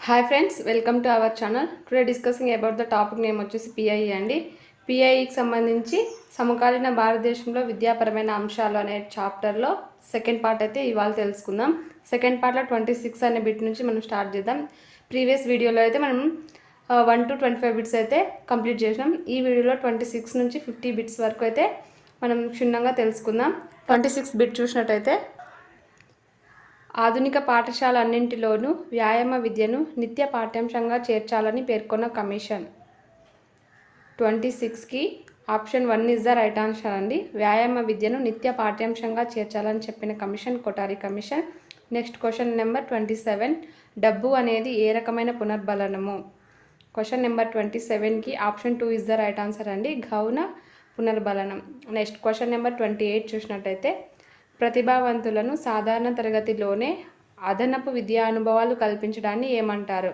Hi friends, welcome to our channel. Today discussing about the topic name వచ్చేసి PIE అండి. పిఐఈకి సంబంధించి సమకాలీన భారతదేశంలో విద్యాపరమైన అంశాలు అనే చాప్టర్లో సెకండ్ పార్ట్ అయితే ఇవాళ తెలుసుకుందాం. సెకండ్ పార్ట్లో 26 అనే బిట్ నుంచి మనం స్టార్ట్ చేద్దాం. ప్రీవియస్ వీడియోలో అయితే మనం 1 to 25 బిట్స్ అయితే కంప్లీట్ చేసినాం. ఈ వీడియోలో 26 నుంచి 50 బిట్స్ వరకు అయితే మనం క్షుణ్ణంగా తెలుసుకుందాం. 26 బిట్ చూసినట్టయితే, ఆధునిక పాఠశాల అన్నింటిలోనూ వ్యాయామ విద్యను నిత్య పాఠ్యాంశంగా చేర్చాలని పేర్కొన్న కమిషన్. 26కి option 1 is the right answer అండి. వ్యాయామ విద్యను నిత్య పాఠ్యాంశంగా చేర్చాలని చెప్పిన commission Kothari commission. Next question number 27, డబ్బు అనేది ఏ రకమైన పునర్బలనము? క్వశ్చన్ నెంబర్ 27కి option 2 is the right answer అండి, గౌణ పునర్బలనం. నెక్స్ట్ క్వశ్చన్ నెంబర్ 28 చూసినట్టయితే, ప్రతిభావంతులను సాధారణ తరగతిలోనే అదనపు విద్యా అనుభవాలు కల్పించడాన్ని ఏమంటారు?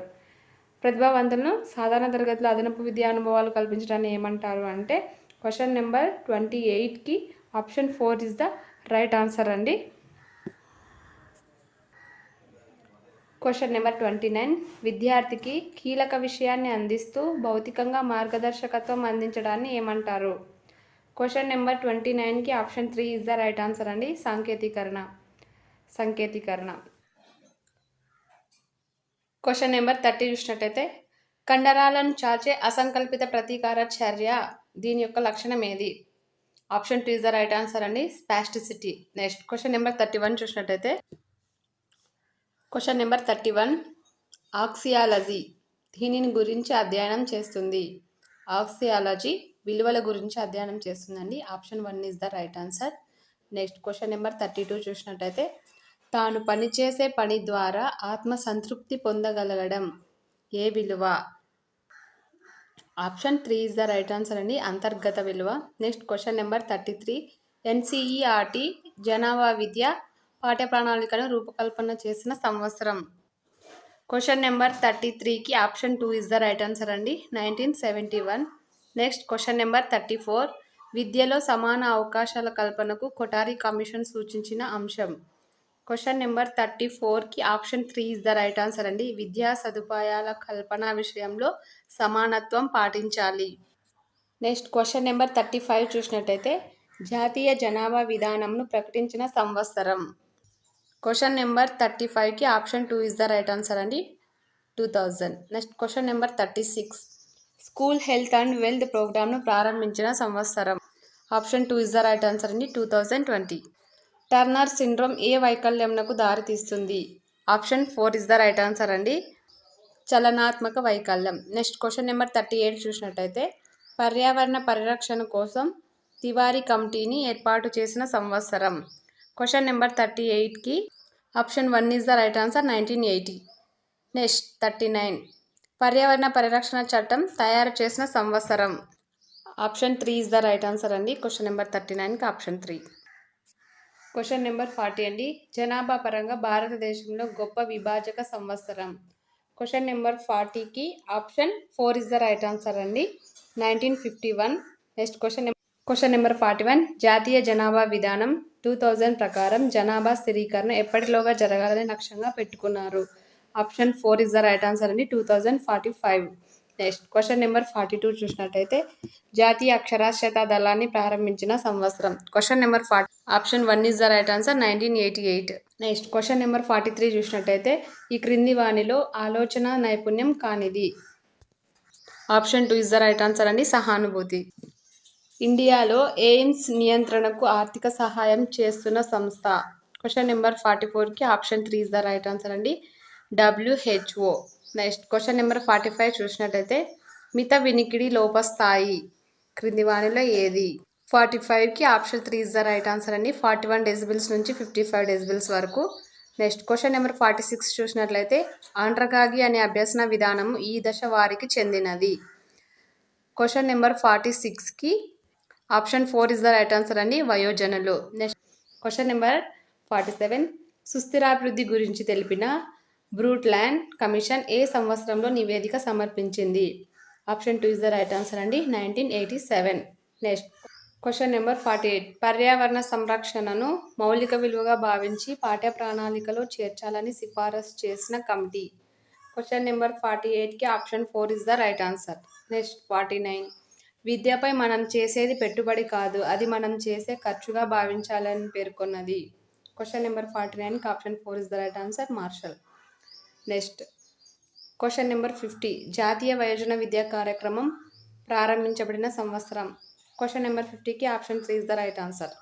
ప్రతిభావంతులను సాధారణ తరగతిలో అదనపు విద్యా అనుభవాలు కల్పించడాన్ని ఏమంటారు అంటే క్వశ్చన్ నెంబర్ 28కి option 4 is the right answer అండి. క్వశ్చన్ నెంబర్ 29, విద్యార్థికి కీలక విషయాన్ని అందిస్తూ భౌతికంగా మార్గదర్శకత్వం అందించడాన్ని ఏమంటారు? క్వశ్చన్ నెంబర్ 29కి option 3 is the right answer అండి, సంకేతీకరణ. క్వశ్చన్ నెంబర్ 30 చూసినట్టయితే, కండరాలను చాచే అసంకల్పిత ప్రతీకార చర్య దీని యొక్క లక్షణం ఏది? Option 2 is the right answer అండి, స్పాస్టిసిటీ. నెక్స్ట్ క్వశ్చన్ నెంబర్ 31 చూసినట్టయితే, క్వశ్చన్ నెంబర్ 31, ఆక్సియాలజీ దీనిని గురించి అధ్యయనం చేస్తుంది? ఆక్సియాలజీ విలువల గురించి అధ్యయనం చేస్తుందండి. Option 1 is the right answer. Next question number 32 చూసినట్టయితే, తాను పనిచేసే పని ద్వారా ఆత్మ సంతృప్తి పొందగలగడం ఏ విలువ? Option 3 is the right answer అండి, అంతర్గత విలువ. నెక్స్ట్ క్వశ్చన్ నెంబర్ 33, ఎన్సిఈఆర్టీ జనాభా విద్య పాఠ్య ప్రణాళికను రూపకల్పన చేసిన సంవత్సరం? క్వశ్చన్ నెంబర్ 33కి option 2 is the right answer అండి, 1971. నెక్స్ట్ క్వశ్చన్ నెంబర్ 34, విద్యలో సమాన అవకాశాల కల్పనకు కొఠారి కమిషన్ సూచించిన అంశం? క్వశ్చన్ నెంబర్ 34కి option 3 is the right answer అండి, విద్యా సదుపాయాల కల్పన విషయంలో సమానత్వం పాటించాలి. నెక్స్ట్ క్వశ్చన్ నెంబర్ 35 చూసినట్టయితే, జాతీయ జనాభా విధానంను ప్రకటించిన సంవత్సరం? క్వశ్చన్ నెంబర్ 35కి option 2 is the right answer అండి, 2000. Next question number 36, school health and wealth ప్రోగ్రామ్ను ప్రారంభించిన సంవత్సరం? Option 2 is the right answer అండి, 2020. టర్నర్ సిండ్రోమ్ ఏ వైకల్యంకు దారితీస్తుంది? Option 4 is the right answer అండి, చలనాత్మక వైకల్యం. నెక్స్ట్ క్వశ్చన్ నెంబర్ 38 చూసినట్టయితే, పర్యావరణ పరిరక్షణ కోసం తివారీ కమిటీని ఏర్పాటు చేసిన సంవత్సరం? క్వశ్చన్ నెంబర్ 38కి option 1 is the right answer, 1980. Next 39, పర్యావరణ పరిరక్షణ చట్టం తయారు చేసిన సంవత్సరం? Option 3 is the right answer అండి, క్వశ్చన్ నెంబర్ 39కి ఆప్షన్ 3. క్వశ్చన్ నెంబర్ 40 అండి, జనాభా పరంగా భారతదేశంలో గొప్ప విభాజక సంవత్సరం? క్వశ్చన్ నెంబర్ 40కి option 4 is the right answer అండి, 1951. నెక్స్ట్ క్వశ్చన్ నెంబర్ 41, జాతీయ జనాభా విధానం 2000 ప్రకారం జనాభా స్థిరీకరణ ఎప్పటిలోగా జరగాలని లక్ష్యంగా పెట్టుకున్నారు? Option 4 is the right answer అండి, 2045. నెక్స్ట్ క్వశ్చన్ నెంబర్ 42 చూసినట్టయితే, జాతీయ అక్షరాస్యత దళాన్ని ప్రారంభించిన సంవత్సరం? Question number 40, option 1 is the right answer, 1988. Next question number 43 చూసినట్టయితే, ఈ క్రింది వానిలో ఆలోచన నైపుణ్యం కానిది? Option 2 is the right answer అండి, సహానుభూతి. ఇండియాలో ఎయిమ్స్ నియంత్రణకు ఆర్థిక సహాయం చేస్తున్న సంస్థ? క్వశ్చన్ నెంబర్ 44కి option 3 is the right answer అండి, WHO. నెక్స్ట్ క్వశ్చన్ నెంబర్ 45 చూసినట్టయితే, మిత వినికిడి లోపస్థాయి క్రింది వానిలో ఏది? 45కి option 3 is the right answer అండి, 41 డెసిబిల్స్ నుంచి 55 డెసిబిల్స్ వరకు. నెక్స్ట్ క్వశ్చన్ నెంబర్ 46 చూసినట్లయితే, ఆండ్రగాగి అనే అభ్యసన విధానం ఈ దశ వారికి చెందినది? క్వశ్చన్ నెంబర్ 46కి option 4 is the right answer అండి, వయోజనులు. నెక్స్ట్ క్వశ్చన్ నెంబర్ 47, సుస్థిరాభివృద్ధి గురించి తెలిపిన బ్రూట్ల్యాండ్ కమిషన్ ఏ సంవత్సరంలో నివేదిక సమర్పించింది? Option 2 is the right answer అండి, 1987. నెక్స్ట్ క్వశ్చన్ నెంబర్ 48, పర్యావరణ సంరక్షణను మౌలిక విలువగా భావించి పాఠ్య ప్రణాళికలో చేర్చాలని సిఫారసు చేసిన కమిటీ? క్వశ్చన్ నెంబర్ 48కి option 4 is the right answer. Next 49. విద్యపై మనం చేసేది పెట్టుబడి కాదు, అది మనం చేసే ఖర్చుగా భావించాలని పేర్కొన్నది. క్వశ్చన్ నెంబర్ 49కి option 4 is the right answer, Marshall. Next question number 50. జాతీయ వయోజన విద్యా కార్యక్రమం ప్రారంభించబడిన సంవత్సరం. క్వశ్చన్ నెంబర్ 50కి option 3 is the right answer.